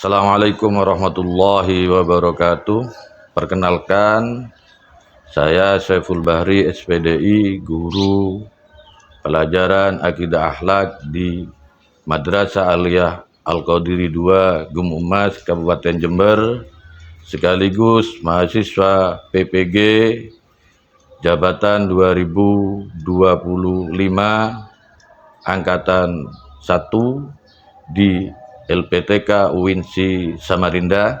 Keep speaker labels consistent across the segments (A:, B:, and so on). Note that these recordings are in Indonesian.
A: Assalamualaikum warahmatullahi wabarakatuh. Perkenalkan, saya Saiful Bahri, SPDI, guru pelajaran Akidah Akhlak di Madrasah Aliyah Al-Qadiri II, Gumumas, Kabupaten Jember, sekaligus mahasiswa PPG Jabatan 2025 Angkatan 1 di LPTK UINSI Samarinda.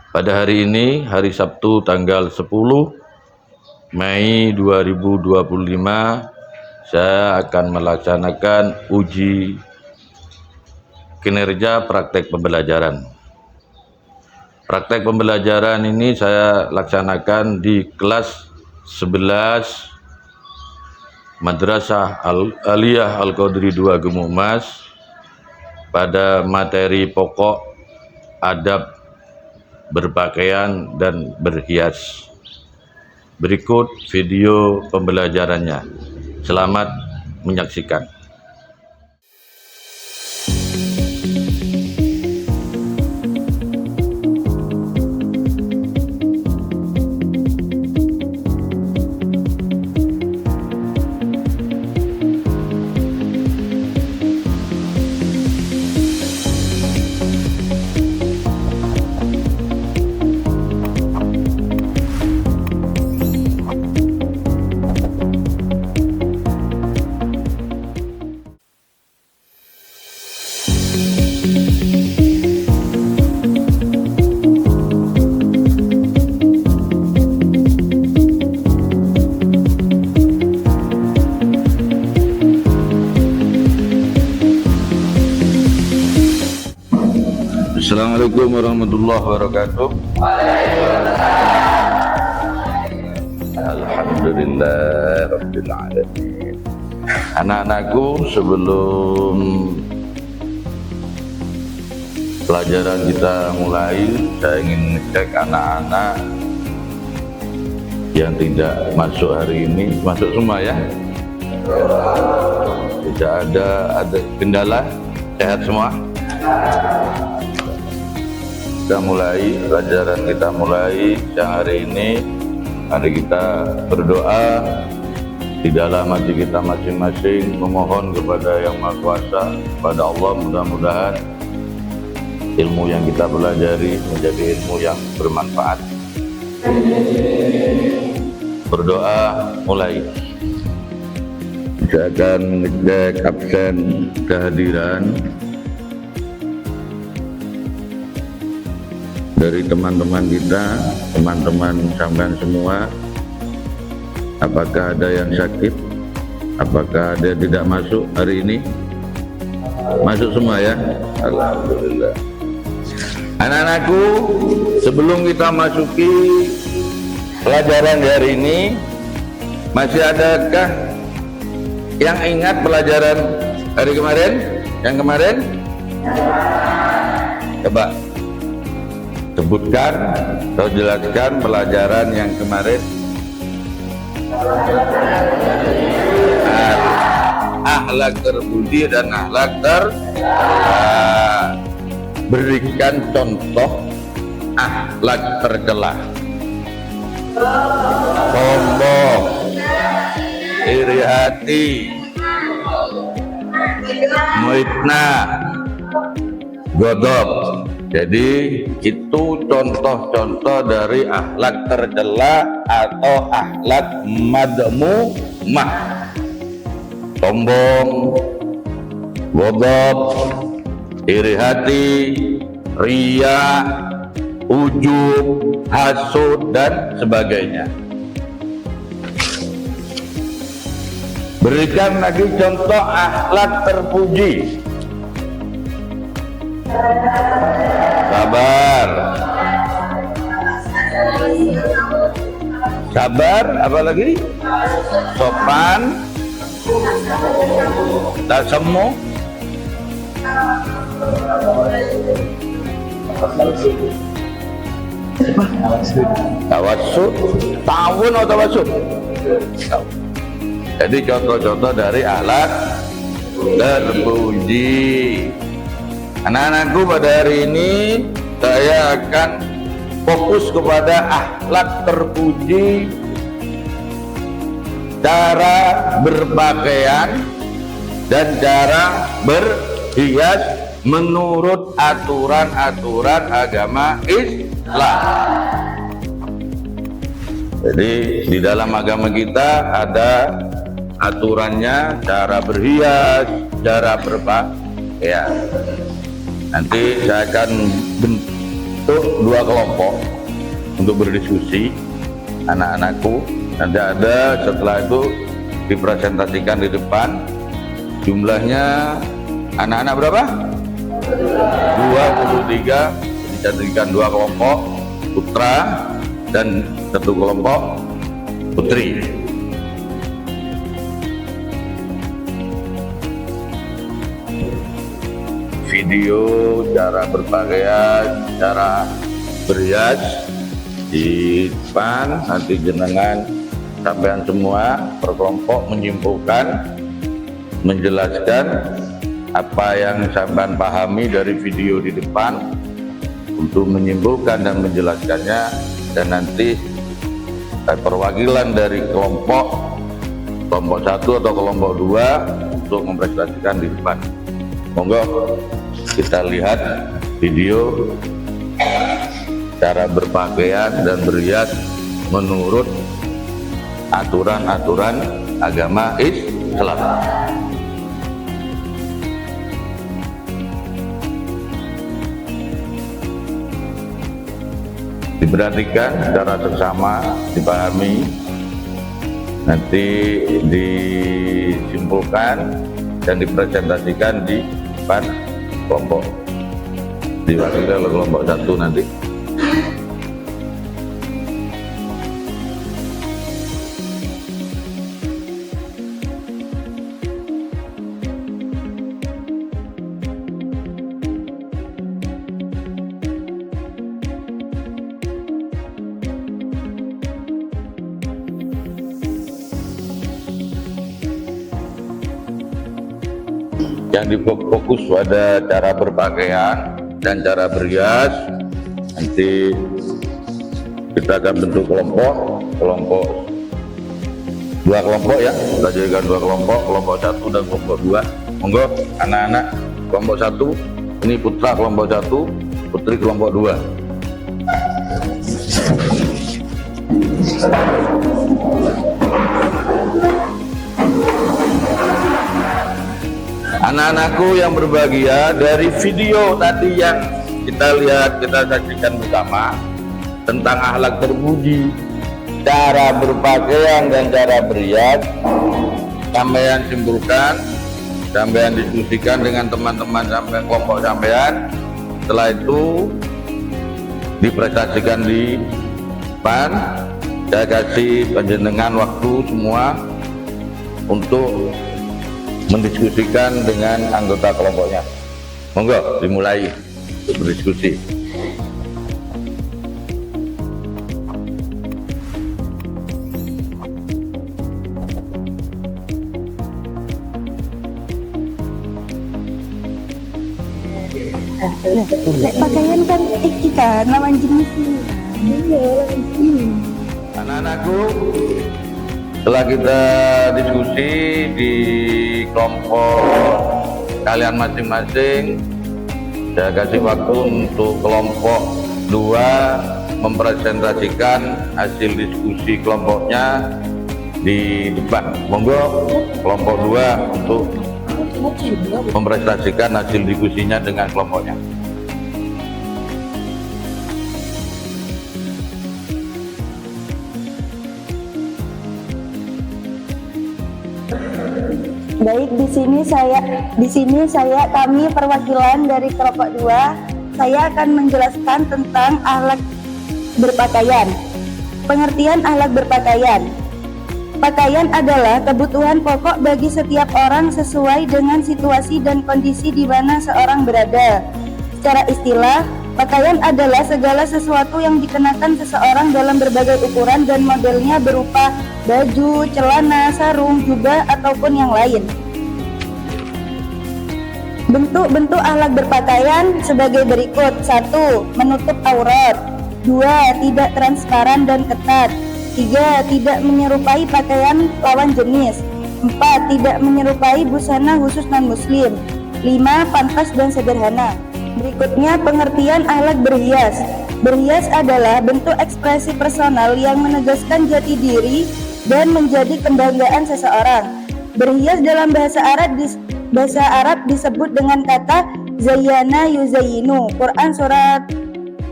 A: Pada hari ini, hari Sabtu tanggal 10 Mei 2025, saya akan melaksanakan uji kinerja praktek pembelajaran. Praktek pembelajaran ini saya laksanakan di kelas 11 Madrasah Aliyah Al-Qadiri II Gumumas pada materi pokok adab berpakaian dan berhias. Berikut video pembelajarannya. Selamat menyaksikan. Assalamualaikum warahmatullahi wabarakatuh. Alhamdulillah rabbil alamin. Anak-anakku, sebelum pelajaran kita mulai, saya ingin ngecek anak-anak yang tidak masuk hari ini. Masuk semua ya? Tidak ada kendala? Sehat semua? Kita mulai pelajaran, kita mulai siang hari ini. Mari kita berdoa di dalam hati kita masing-masing, memohon kepada Yang Maha Kuasa, kepada Allah, mudah-mudahan ilmu yang kita pelajari menjadi ilmu yang bermanfaat. Berdoa mulai. Saya akan mengecek absen kehadiran dari teman-teman kita, teman-teman sampean semua. Apakah ada yang sakit? Apakah ada yang tidak masuk hari ini? Masuk semua ya? Alhamdulillah. Anak-anakku, sebelum kita masuki pelajaran hari ini, masih adakah yang ingat pelajaran hari kemarin? Yang kemarin? Coba sebutkan atau jelaskan pelajaran yang kemarin. Akhlak terpuji dan akhlak tercela. Berikan contoh akhlak tercela. Sombong, iri hati, muitnah, godop. Jadi itu contoh-contoh dari akhlak tercela atau akhlak madmumah. Sombong, godop, iri hati, riya, ujub, hasud, dan sebagainya. Berikan lagi contoh akhlak terpuji. Sabar, sabar, apa lagi? Sopan, tasemu, tawassut, ta'awun atau tawassut. Jadi contoh-contoh dari akhlak terpuji. Anak-anakku, pada hari ini saya akan fokus kepada akhlak terpuji, cara berpakaian dan cara berhias menurut aturan-aturan agama Islam. Jadi di dalam agama kita ada aturannya, cara berhias, cara berpakaian. Nanti saya akan bentuk 2 kelompok untuk berdiskusi anak-anakku. Nanti ada, setelah itu dipresentasikan di depan. Jumlahnya anak-anak berapa? 23. Dijadikan 2 kelompok putra dan 1 kelompok putri. Video cara berpakaian, cara berhias di depan, nanti jenengan sampean semua per kelompok menyimpulkan, menjelaskan apa yang sampean pahami dari video di depan untuk menyimpulkan dan menjelaskannya, dan nanti perwakilan dari kelompok 1 atau kelompok 2 untuk mempresentasikan di depan. Monggo kita lihat video cara berpakaian dan berhias menurut aturan-aturan agama Islam. Diperhatikan secara seksama, dipahami, nanti disimpulkan dan dipresentasikan di depan kelompok, diwakili oleh kelompok 1 nanti. Yang difokus pada cara berpakaian dan cara berhias. Nanti kita akan bentuk kelompok 2 kelompok ya, kita jadikan 2 kelompok, kelompok 1 dan kelompok 2. Monggo anak-anak kelompok 1, ini putra kelompok 1, putri kelompok 2. Anak-anakku yang berbahagia, dari video tadi yang kita lihat, kita saksikan bersama tentang akhlak terpuji, cara berpakaian dan cara berhias, sampean simpulkan, sampean diskusikan dengan teman-teman sampai kelompok sampean. Setelah itu dipresentasikan di depan. Saya kasih panjenengan waktu semua untuk mendiskusikan dengan anggota kelompoknya. Monggo dimulai berdiskusi.
B: Pakaian kan kita lawan jenis
A: Anak-anakku, setelah kita diskusi di kelompok kalian masing-masing, saya kasih waktu untuk kelompok 2 mempresentasikan hasil diskusi kelompoknya di depan. Monggo kelompok 2 untuk mempresentasikan hasil diskusinya dengan kelompoknya.
B: Baik, di sini saya kami perwakilan dari kelompok 2. Saya akan menjelaskan tentang akhlak berpakaian. Pengertian akhlak berpakaian. Pakaian adalah kebutuhan pokok bagi setiap orang sesuai dengan situasi dan kondisi di mana seorang berada. Secara istilah, pakaian adalah segala sesuatu yang dikenakan seseorang dalam berbagai ukuran dan modelnya berupa baju, celana, sarung, jubah, ataupun yang lain. Bentuk-bentuk akhlak berpakaian sebagai berikut. 1. Menutup aurat. 2. Tidak transparan dan ketat. 3. Tidak menyerupai pakaian lawan jenis. 4. Tidak menyerupai busana khusus non-muslim. 5. Pantas dan sederhana. Berikutnya pengertian akhlak berhias. Berhias adalah bentuk ekspresi personal yang menegaskan jati diri dan menjadi kebanggaan seseorang. Berhias dalam bahasa Arab disebut dengan kata zayyana yuzayyinu. Quran surat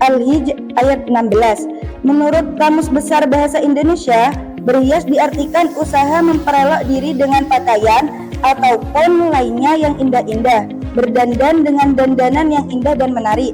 B: Al-Hijj ayat 16. Menurut Kamus Besar Bahasa Indonesia, berhias diartikan usaha memperelok diri dengan pakaian ataupun lainnya yang indah-indah, berdandan dengan dandanan yang indah dan menarik.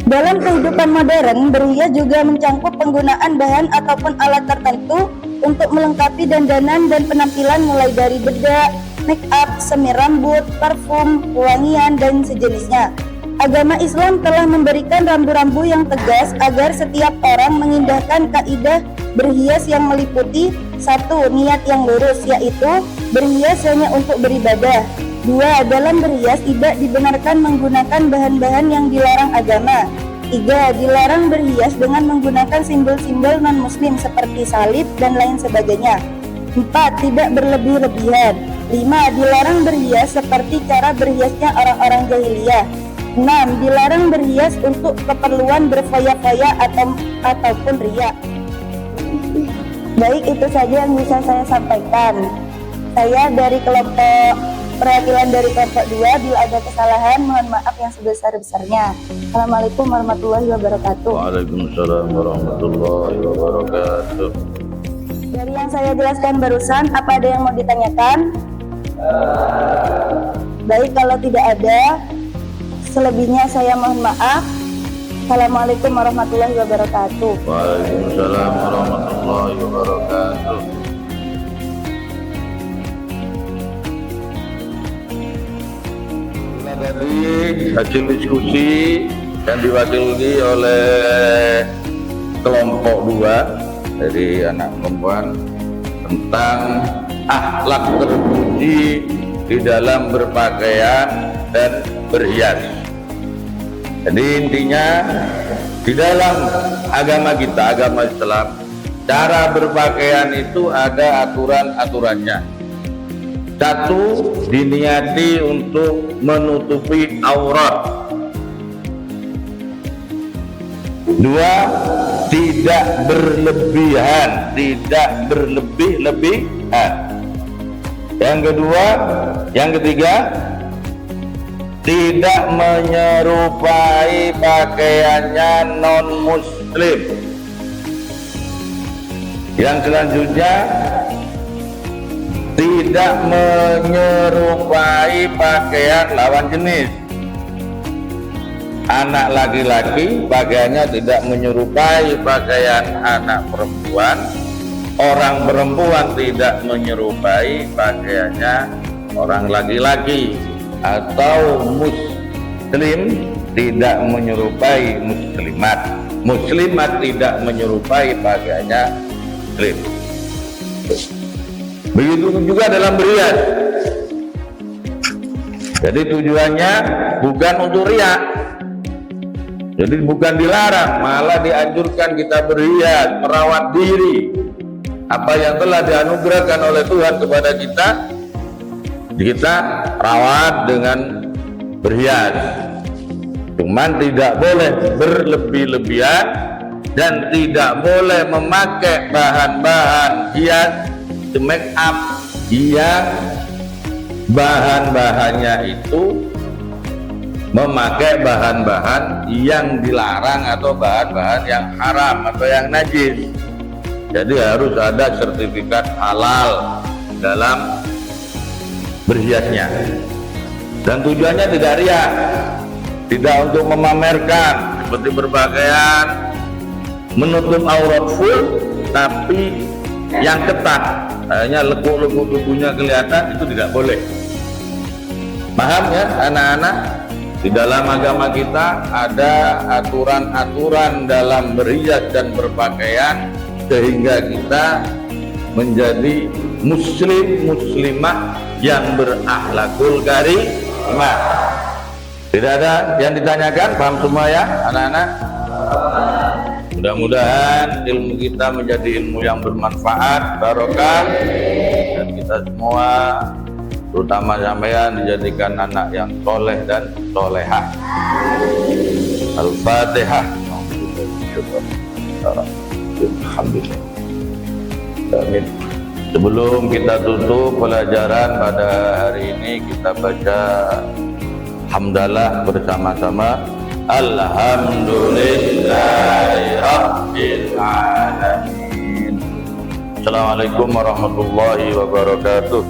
B: Dalam kehidupan modern, berhias juga mencangkup penggunaan bahan ataupun alat tertentu untuk melengkapi dandanan dan penampilan, mulai dari bedak, make up, semir rambut, parfum, wangian, dan sejenisnya. Agama Islam telah memberikan rambu-rambu yang tegas agar setiap orang mengindahkan kaidah berhias yang meliputi 1. Niat yang lurus, yaitu berhias hanya untuk beribadah. 2. Dalam berhias tidak dibenarkan menggunakan bahan-bahan yang dilarang agama. 3. Dilarang berhias dengan menggunakan simbol-simbol non-muslim seperti salib dan lain sebagainya. 4. Tidak berlebih-lebihan. 5. Dilarang berhias seperti cara berhiasnya orang-orang jahiliyah. 6. Dilarang berhias untuk keperluan berfoya-foya ataupun riya. Baik, itu saja yang bisa saya sampaikan. Saya dari kelompok perwakilan dari kelompok 2. Bila ada kesalahan, mohon maaf yang sebesar-besarnya. Assalamualaikum warahmatullahi wabarakatuh.
A: Waalaikumsalam warahmatullahi wabarakatuh.
B: Dari yang saya jelaskan barusan, apa ada yang mau ditanyakan? Baik, kalau tidak ada, selebihnya saya mohon maaf. Assalamualaikum warahmatullahi wabarakatuh.
A: Waalaikumsalam warahmatullahi wabarakatuh. Dari hasil diskusi yang diwakili oleh kelompok 2 dari anak perempuan tentang akhlak terpuji di dalam berpakaian dan berhias. Jadi intinya di dalam agama kita, agama Islam, cara berpakaian itu ada aturan-aturannya. 1. Diniati untuk menutupi aurat. 2. Tidak berlebihan, tidak berlebih-lebihan. Yang ketiga, tidak menyerupai pakaiannya non-muslim. Yang selanjutnya, tidak menyerupai pakaian lawan jenis. Anak laki-laki pakaiannya tidak menyerupai pakaian anak perempuan. Orang perempuan tidak menyerupai pakaiannya orang laki-laki. Atau muslim tidak menyerupai muslimat. Muslimat tidak menyerupai pakaiannya muslim. Begitu juga dalam berhias. Jadi tujuannya bukan untuk riya. Jadi bukan dilarang, malah dianjurkan kita berhias, merawat diri. Apa yang telah dianugerahkan oleh Tuhan kepada kita rawat dengan berhias. Cuman tidak boleh berlebih-lebihan dan tidak boleh memakai bahan-bahan hias, make up yang bahan-bahannya itu memakai bahan-bahan yang dilarang atau bahan-bahan yang haram atau yang najis. Jadi harus ada sertifikat halal dalam berhiasnya. Dan tujuannya tidak riya, tidak untuk memamerkan seperti berpakaian menutup aurat full tapi yang ketat, hanya lekuk-lekuk tubuhnya kelihatan, itu tidak boleh. Paham ya anak-anak? Di dalam agama kita ada aturan-aturan dalam berhias dan berpakaian sehingga kita menjadi muslim muslimah yang berakhlakul 5. Tidak ada yang ditanyakan? Paham semua ya anak-anak? Mudah-mudahan ilmu kita menjadi ilmu yang bermanfaat, barokah, dan kita semua, terutama sampean, dijadikan anak yang soleh dan solehah. Al-Fatihah. Alhamdulillah. Amin. Sebelum kita tutup pelajaran pada hari ini, kita baca hamdalah bersama-sama. Alhamdulillahirabbil alamin. Assalamualaikum warahmatullahi wabarakatuh.